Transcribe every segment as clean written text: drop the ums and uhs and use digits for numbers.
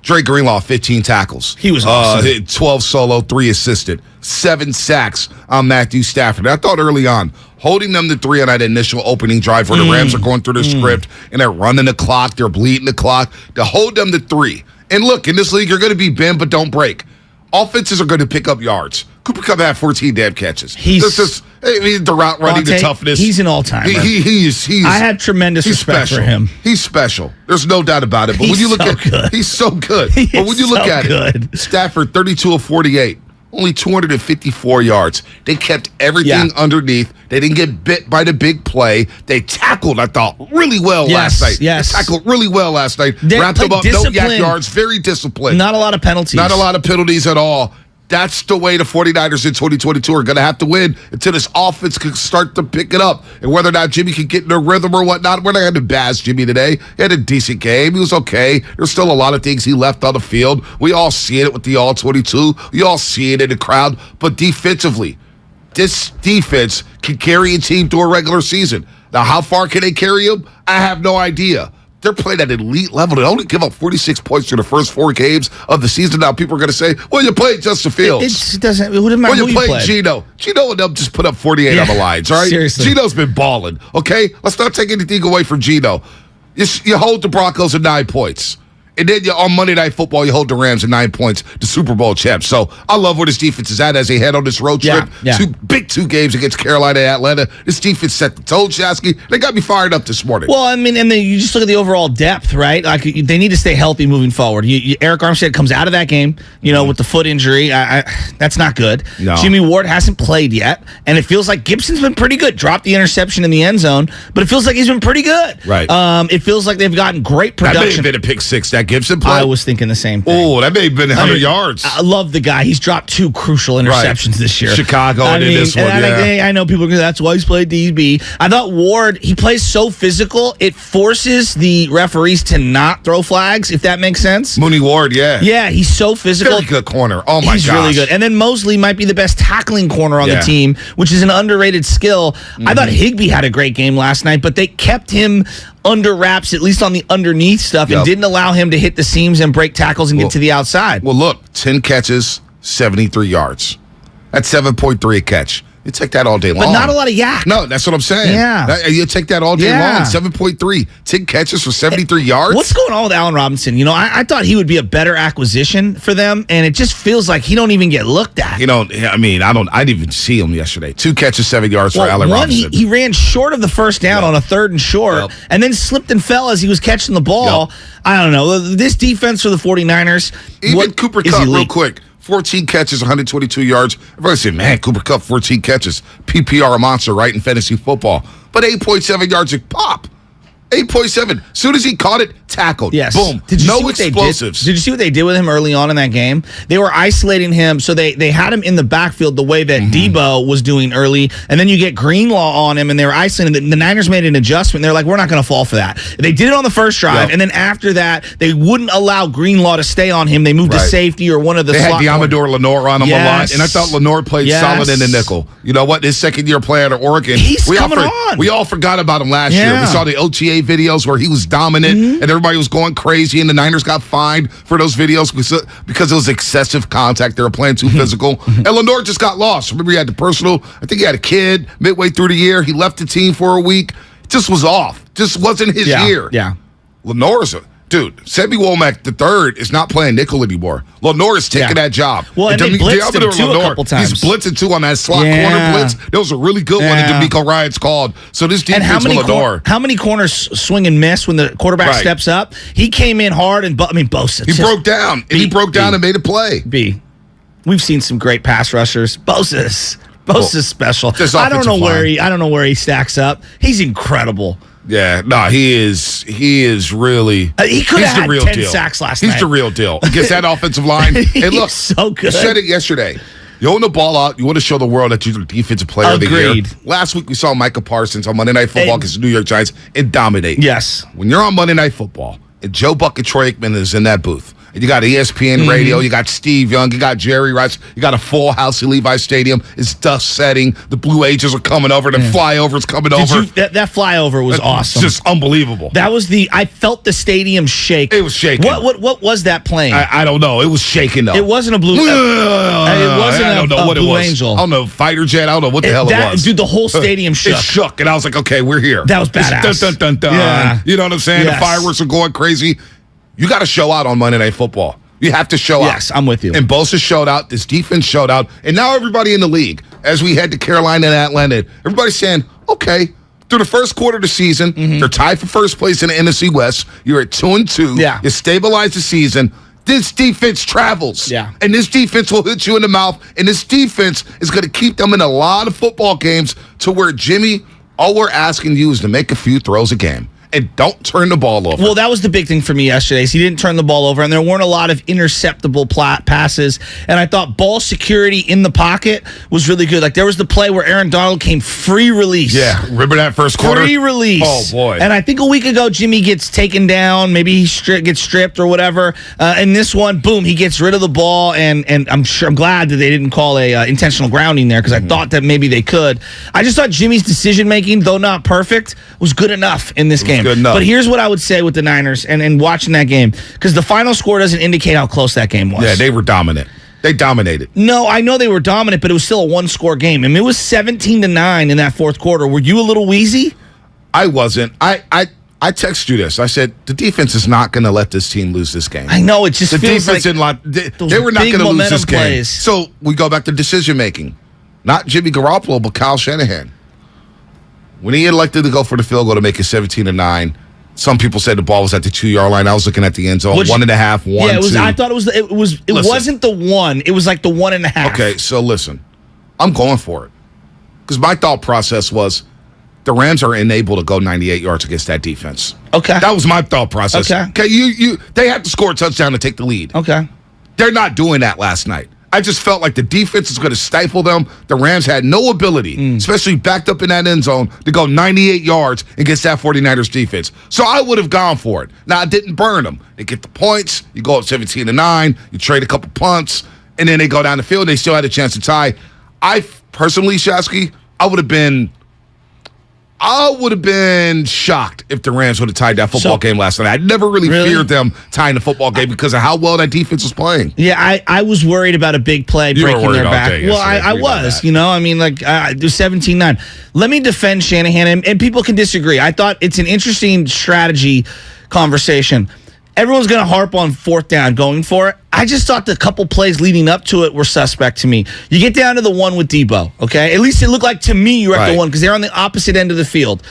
Dre Greenlaw, 15 tackles. He was awesome. 12 solo, 3 assisted, 7 sacks on Matthew Stafford. I thought early on, holding them to 3 on that initial opening drive where the Rams are going through the script and they're running the clock, they're bleeding the clock, to hold them to 3. And look, in this league, you're going to be bend, but don't break. Offenses are going to pick up yards. Cooper Kupp had 14 damn catches. He's the route running, the toughness. He's an all-timer. He's I have tremendous respect for him. He's special. There's no doubt about it. But when you look at he's so good. But when you look at it, Stafford, 32 of 48. Only 254 yards. They kept everything underneath. They didn't get bit by the big play. They tackled, I thought, really well last night. Yes. They tackled really well last night. They Wrapped them up, no disciplined. yak yards, very disciplined. Not a lot of penalties. Not a lot of penalties at all. That's the way the 49ers in 2022 are going to have to win until this offense can start to pick it up. And whether or not Jimmy can get in a rhythm or whatnot, we're not going to bash Jimmy today. He had a decent game. He was okay. There's still a lot of things he left on the field. We all see it with the All-22. We all see it in the crowd. But defensively, this defense can carry a team through a regular season. Now, how far can they carry him? I have no idea. They're playing at an elite level. They only give up 46 points through the first 4 games of the season. Now people are going to say, well, you played Justin Fields. It doesn't matter well, who you played play. Geno. Geno and them just put up 48 on the lines, all right? Seriously. Geno's been balling, okay? Let's not take anything away from Geno. You hold the Broncos at 9 points. And then on Monday Night Football, you hold the Rams at 9 points, the Super Bowl champs. So I love where this defense is at as they head on this road trip. Yeah. 2 games against Carolina and Atlanta. This defense set the tone, Shasky. They got me fired up this morning. Well, I mean, and then you just look at the overall depth, right? Like they need to stay healthy moving forward. Eric Armstead comes out of that game, with the foot injury. That's not good. No. Jimmy Ward hasn't played yet, and it feels like Gibson's been pretty good. Dropped the interception in the end zone, but it feels like he's been pretty good. Right. It feels like they've gotten great That may production. have been a pick 6 that Gibson played. I was thinking the same thing. Oh, that may have been 100 yards. I love the guy. He's dropped 2 crucial interceptions this year. Chicago and in this one, I know people are going to, that's why he's played DB. I thought Ward, he plays so physical, it forces the referees to not throw flags, if that makes sense. Mooney Ward, yeah. Yeah, he's so physical. Very good corner. Oh, my gosh. He's really good. And then Mosley might be the best tackling corner on the team, which is an underrated skill. I thought Higbee had a great game last night, but they kept him under wraps, at least on the underneath stuff, and didn't allow him to hit the seams and break tackles and get to the outside. Well, look, 10 catches, 73 yards. That's 7.3 a catch. You take that all day long. But not a lot of yak. No, that's what I'm saying. Yeah. You take that all day long. 7.3. 10 catches for 73 yards. What's going on with Allen Robinson? I thought he would be a better acquisition for them, and it just feels like he don't even get looked at. I didn't even see him yesterday. 2 catches, 7 yards for Allen Robinson. He ran short of the first down on a 3rd and short, and then slipped and fell as he was catching the ball. I don't know. This defense for the 49ers. Even Cooper Kupp, real quick. 14 catches, 122 yards. Everybody said, man, Cooper Kupp, 14 catches. PPR monster, right, in fantasy football. But 8.7 yards a pop. 8.7. As soon as he caught it, tackled. Yes. Boom. Did you see no what explosives. Did you see what they did with him early on in that game? They were isolating him, so they had him in the backfield the way that Debo was doing early, and then you get Greenlaw on him, and they were isolating him. The Niners made an adjustment. They're like, we're not going to fall for that. They did it on the first drive, and then after that, they wouldn't allow Greenlaw to stay on him. They moved to safety or one of the slot. They had Diamador Lenore on him a lot, and I thought Lenore played solid in the nickel. You know what? His second year playing at Oregon. He's coming on. We all forgot about him last year. We saw the OTA videos where he was dominant, and everybody was going crazy, and the Niners got fined for those videos because it was excessive contact. They were playing too physical. And Lenore just got lost. Remember, he had the personal, I think he had a kid midway through the year. He left the team for a week. Just was off. Just wasn't his year. Yeah. Lenore's dude, Sebby Womack III is not playing nickel anymore. Lenore is taking that job. Well, and they blitzed him too a couple times. He's blitzing too on that slot corner blitz. That was a really good one that D'Amico Ryans called. So this defense with Lenore. How many corners swing and miss when the quarterback steps up? He came in hard, and Bosa. He broke down. He broke down and made a play. We've seen some great pass rushers. Bosa's special. I don't know where he stacks up. He's incredible. Yeah, no, he is really. He could have had 10 sacks last night. He's the real deal. Against that offensive line. Hey, look, so good. You said it yesterday. You own the ball out. You want to show the world that you're the defensive player of the year. Last week we saw Micah Parsons on Monday Night Football against the New York Giants and dominate. Yes. When you're on Monday Night Football and Joe Buck and Troy Aikman is in that booth, and you got ESPN Radio, you got Steve Young, you got Jerry Rice, you got a full house at Levi Stadium. It's dust setting. The Blue Angels are coming over. The flyover's coming over. That flyover was awesome. Just unbelievable. That was I felt the stadium shake. It was shaking. What was that plane? I don't know. It was shaking though. It wasn't a blue. It wasn't I don't know what Blue it was. Angel. I don't know, fighter jet. I don't know what the hell it was. Dude, the whole stadium shook. It shook, and I was like, okay, we're here. That was badass. Dun, dun, dun, dun. Yeah. You know what I'm saying? Yes. The fireworks are going crazy. You got to show out on Monday Night Football. You have to show out. Yes, I'm with you. And Bosa showed out. This defense showed out. And now everybody in the league, as we head to Carolina and Atlanta, everybody's saying, okay, through the first quarter of the season, they're tied for first place in the NFC West. You're at 2-2. Yeah. You stabilize the season. This defense travels. Yeah. And this defense will hit you in the mouth. And this defense is going to keep them in a lot of football games to where, Jimmy, all we're asking you is to make a few throws a game. And don't turn the ball over. Well, that was the big thing for me yesterday. He didn't turn the ball over, and there weren't a lot of interceptable passes. And I thought ball security in the pocket was really good. Like, there was the play where Aaron Donald came free release. Yeah, remember that first quarter? Free release. Oh, boy. And I think a week ago, Jimmy gets taken down. Maybe he gets stripped or whatever. And this one, boom, he gets rid of the ball. And I'm glad that they didn't call a intentional grounding there, because I thought that maybe they could. I just thought Jimmy's decision-making, though not perfect, was good enough in this game. Good enough. But here's what I would say with the Niners and watching that game, because the final score doesn't indicate how close that game was. Yeah, they were dominant. They dominated. No, I know they were dominant, but it was still a one-score game. I mean, it was 17-9 in that fourth quarter. Were you a little wheezy? I wasn't. I texted you this. I said, the defense is not going to let this team lose this game. I know. It just The feels defense like they were not big going to lose this momentum game. plays. So we go back to decision-making. Not Jimmy Garoppolo, but Kyle Shanahan. When he elected to go for the field goal to make it 17-9, some people said the ball was at the 2-yard line. I was looking at the end zone, 1.5, 1, yeah, it was. 2. I thought it wasn't the 1. It was like the 1.5. Okay, so listen, I'm going for it because my thought process was the Rams are unable to go 98 yards against that defense. Okay. That was my thought process. Okay, they have to score a touchdown to take the lead. Okay. They're not doing that last night. I just felt like the defense is going to stifle them. The Rams had no ability, especially backed up in that end zone, to go 98 yards against that 49ers defense. So I would have gone for it. Now, I didn't burn them. They get the points. You go up 17-9. You trade a couple punts, and then they go down the field. They still had a chance to tie. I personally, Shasky, I would have been shocked if the Rams would have tied that football game last night. I never really feared them tying the football game because of how well that defense was playing. Yeah, I was worried about a big play breaking their back. Well, I was, I mean, like, it was 17-9. Let me defend Shanahan, and people can disagree. I thought it's an interesting strategy conversation. Everyone's going to harp on fourth down, going for it. I just thought the couple plays leading up to it were suspect to me. You get down to the one with Debo, okay? At least it looked like to me you were at the one because they're on the opposite end of the field.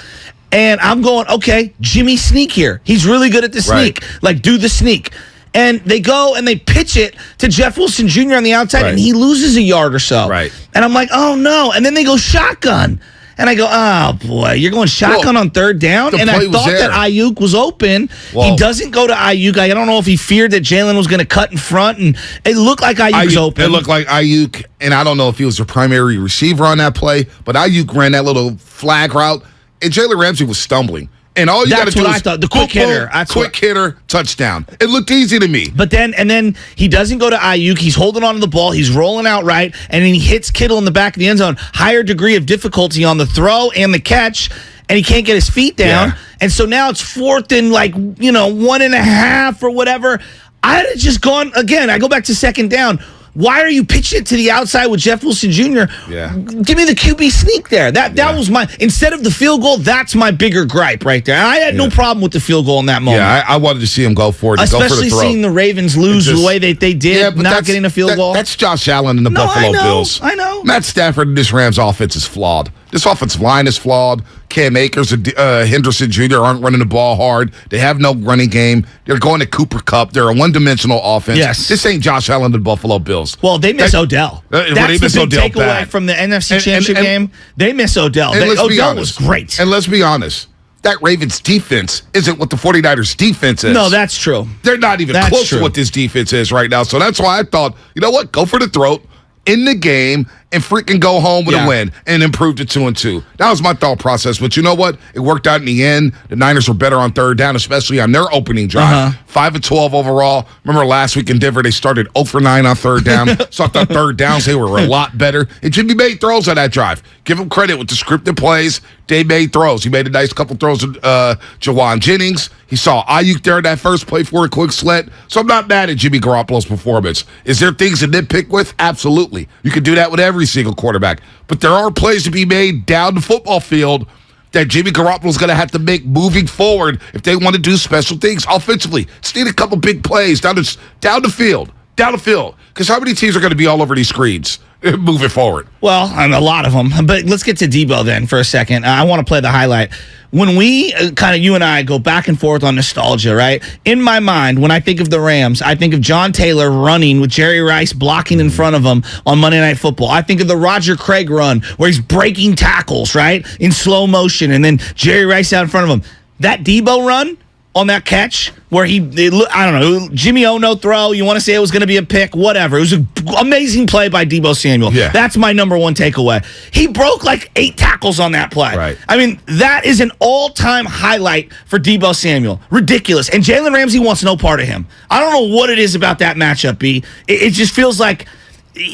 And I'm going, okay, Jimmy sneak here. He's really good at the sneak. Like, do the sneak. And they go and they pitch it to Jeff Wilson Jr. on the outside, and he loses a yard or so. Right. And I'm like, oh, no. And then they go shotgun. And I go, oh, boy, you're going shotgun on third down? And I thought that Ayuk was open. He doesn't go to Ayuk. I don't know if he feared that Jalen was going to cut in front. And it looked like Ayuk was open. It looked like Ayuk, and I don't know if he was the primary receiver on that play, but Ayuk ran that little flag route, and Jalen Ramsey was stumbling. And all you got to do is I thought. The quick hitter. Quick hitter, touchdown. It looked easy to me. But then he doesn't go to Ayuk. He's holding on to the ball. He's rolling out right, and then he hits Kittle in the back of the end zone. Higher degree of difficulty on the throw and the catch, and he can't get his feet down. Yeah. And so now it's 4th and 1.5 or whatever. I had just gone, again, I go back to second down. Why are you pitching it to the outside with Jeff Wilson Jr.? Yeah. Give me the QB sneak there. That was my, instead of the field goal, that's my bigger gripe right there. I had no problem with the field goal in that moment. Yeah, I wanted to see him go for it. Especially seeing the Ravens lose the way they did, not getting a field goal. That's Josh Allen and the Buffalo Bills. I know. Matt Stafford and this Rams offense is flawed. This offensive line is flawed. Cam Akers and Henderson Jr. aren't running the ball hard. They have no running game. They're going to Cooper Kupp. They're a one-dimensional offense. Yes. This ain't Josh Allen and the Buffalo Bills. Well, they miss Odell. That's the big takeaway bad. from the NFC Championship game. They miss Odell. Odell was great. And let's be honest. That Ravens defense isn't what the 49ers defense is. No, that's true. They're not even close to what this defense is right now. So that's why I thought, you know what? Go for the throat in the game and freaking go home with Yeah. a win and improve to 2-2. That was my thought process. But you know what? It worked out in the end. The Niners were better on third down, especially on their opening drive. 5-12 overall. Remember last week in Denver, they started 0-for-9 on third down. So I thought third downs, they were a lot better. And Jimmy made throws on that drive. Give him credit with the scripted plays. They made throws. He made a nice couple throws to Jawan Jennings. He saw Ayuk there in that first play for a quick slant. So I'm not mad at Jimmy Garoppolo's performance. Is there things to nitpick with? Absolutely. You can do that with every single quarterback. But there are plays to be made down the football field that Jimmy Garoppolo's going to have to make moving forward if they want to do special things offensively. Just need a couple big plays down the field. Because how many teams are going to be all over these screens moving forward? Well, a lot of them. But let's get to Debo then for a second. I want to play the highlight. When we you and I go back and forth on nostalgia, right? In my mind, when I think of the Rams, I think of John Taylor running with Jerry Rice blocking in front of him on Monday Night Football. I think of the Roger Craig run where he's breaking tackles, right? In slow motion, and then Jerry Rice out in front of him. That Debo run on that catch where I don't know, Jimmy Ono throw, you want to say it was going to be a pick, whatever. It was an amazing play by Debo Samuel. Yeah. That's my number one takeaway. He broke like 8 tackles on that play. Right. I mean, that is an all-time highlight for Debo Samuel. Ridiculous. And Jalen Ramsey wants no part of him. I don't know what it is about that matchup, B. It just feels like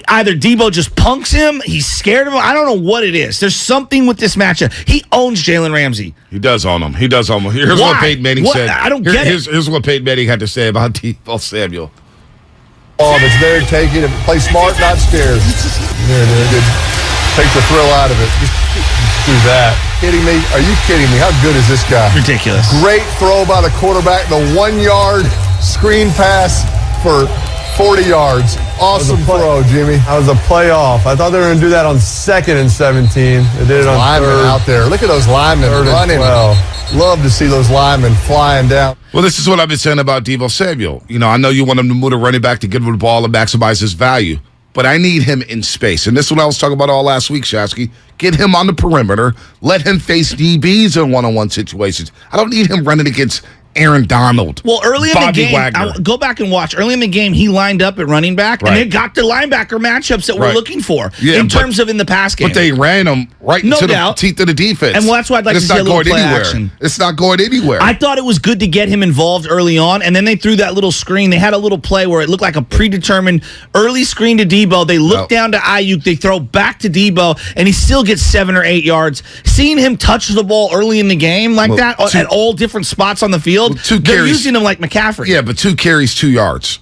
either Debo just punks him, he's scared of him. I don't know what it is. There's something with this matchup. He owns Jalen Ramsey. He does own him. Here's Why? what Peyton Manning said. I don't get it. Here's what Peyton Manning had to say about Debo Samuel. Oh, that's there, take it and play smart, not scared. There, good. Take the thrill out of it. Just do that. Kidding me? Are you kidding me? How good is this guy? Ridiculous. Great throw by the quarterback. The 1-yard screen pass for 40 yards. Awesome throw, Jimmy. That was a playoff. I thought they were going to do that on 2nd and 17. They did it on Linemen 3rd. out there. Look at those linemen Third and running. 12. Love to see those linemen flying down. Well, this is what I've been saying about Debo Samuel. You know, I know you want him to move the running back to get him the ball and maximize his value, but I need him in space. And this is what I was talking about all last week, Shasky. Get him on the perimeter. Let him face DBs in one-on-one situations. I don't need him running against Aaron Donald. Well, early in Bobby the game, Wagner. go back and watch. Early in the game, he lined up at running back, Right. and they got the linebacker matchups that we're Right. looking for Yeah, in but- terms of in the pass game. But they ran him right No into the doubt. teeth of the defense. And well, that's why I'd like And to it's see a not little going play anywhere. action. It's not going anywhere. I thought it was good to get him involved early on, and then they threw that little screen. They had a little play where it looked like a predetermined early screen to Debo. They look No. down to Ayuk. They throw back to Debo, and he still gets 7 or 8 yards. Seeing him touch the ball early in the game like Well, that at all different spots on the field, Well, 2 they're carries. using him like McCaffrey. Yeah, but 2 carries, 2 yards.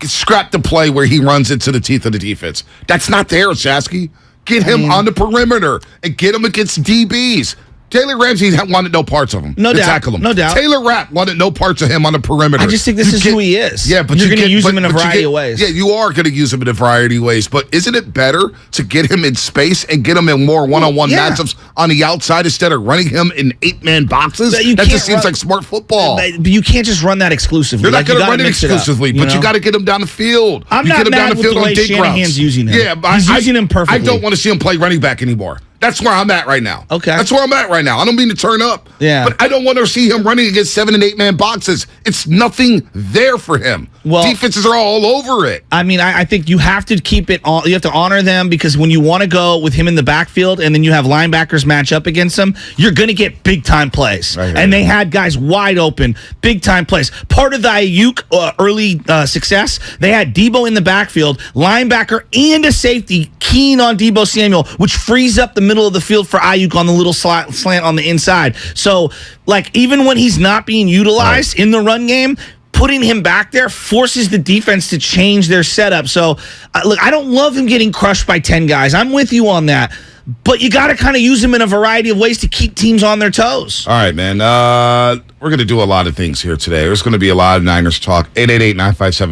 Scrap the play where he runs into the teeth of the defense. That's not there, Shasky. Get him on the perimeter and get him against DBs. Taylor Ramsey wanted no parts of him. No to doubt. tackle him. No doubt. Taylor Rapp wanted no parts of him on the perimeter. I just think this is who he is. Yeah, but You're you gonna get- use but- him in a but you variety get- of ways. Yeah, you are going to use him in a variety of ways. But isn't it better to get him in space and get him in more one-on-one yeah. matchups on the outside instead of running him in 8-man boxes? But you That can't just seems run- like smart football. But you can't just run that exclusively. You're not Like, you going to gotta run it mix up, exclusively, but know? you got to get him down the field. I'm you not get him mad down the with field the on way dig Shanahan's routes. using him. Yeah, but He's using him perfectly. I don't want to see him play running back anymore. That's where I'm at right now. Okay. That's where I'm at right now. I don't mean to turn up. Yeah. But I don't want to see him running against 7 and 8-man boxes. It's nothing there for him. Well- Defenses are all over it. I mean, I think you have to keep it on. You have to honor them because when you want to go with him in the backfield and then you have linebackers match up against him, you're going to get big time plays. Right, and they had guys wide open, big time plays. Part of the Ayuk early success, they had Debo in the backfield, linebacker and a safety keen on Debo Samuel, which frees up the middle of the field for Ayuk on the little slant on the inside. So, like, even when he's not being utilized in the run game, putting him back there forces the defense to change their setup. So, look, I don't love him getting crushed by 10 guys. I'm with you on that. But you got to kind of use him in a variety of ways to keep teams on their toes. All right, man. We're going to do a lot of things here today. There's going to be a lot of Niners talk.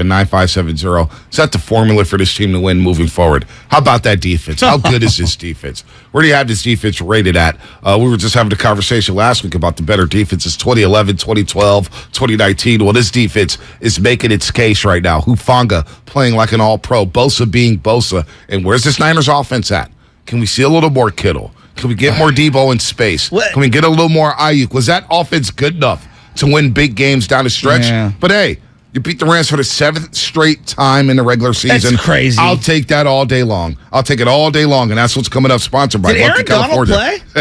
888-957-9570. Is that the formula for this team to win moving forward? How about that defense? How good is this defense? Where do you have this defense rated at? We were just having a conversation last week about the better defenses, 2011, 2012, 2019. Well, this defense is making its case right now. Hufanga playing like an all-pro. Bosa being Bosa. And where's this Niners offense at? Can we see a little more Kittle? Can we get more Debo in space? What? Can we get a little more Ayuk? Was that offense good enough to win big games down the stretch? Yeah. But hey, You beat the Rams for the 7th straight time in the regular season. That's crazy. I'll take that all day long. I'll take it all day long, and that's what's coming up. Sponsored by Did Lucky Aaron Donald California. play?